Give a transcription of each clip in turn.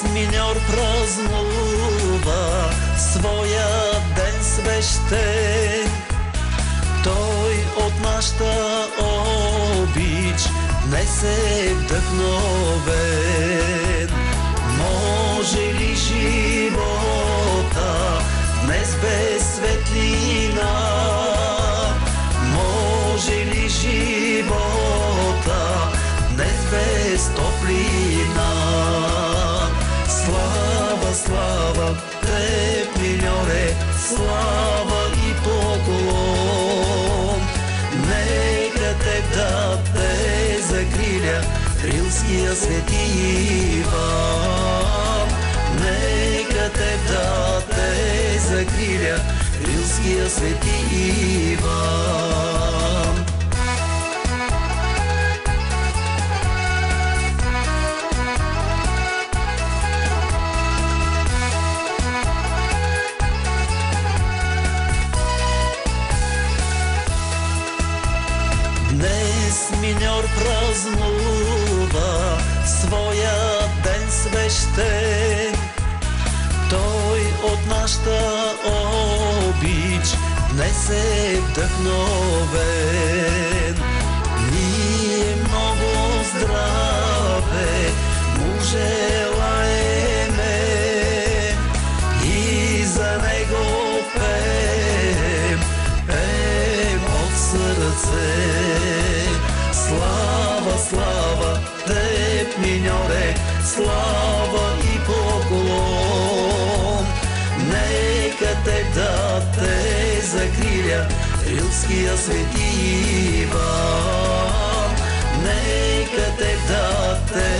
миньор празнува своя ден свещен. Той от нашата обич днес е вдъхновен. Може ли живота днес без светлина? Може ли живота днес без топлина? Слава, слава, теб, миньоре, слава и поклон. Нека теб да те закриля Рилския свети Иван. Нека теб да те закриля Рилския свети Иван. Днес миньор празнува своя ден свещен. Той от нашата обич днес е вдъхновен. Ние много здраве му желаеме и за него пеем, пеем от сърце. Слава, слава, теб, миньоре, слава и поклон. Нека теб да те закриля Рилския свети Иван. Нека теб да те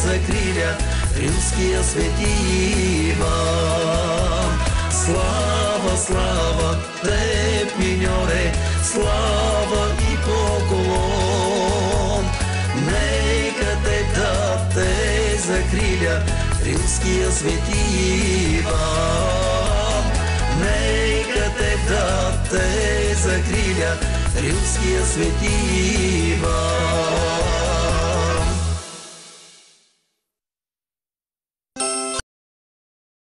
закриля Рилския свети Иван. Слава, слава, теб, миньоре, слава и поклон. Нека теб да те закриля Рилския свети Иван. Нека теб да те закриля Рилския свети Иван.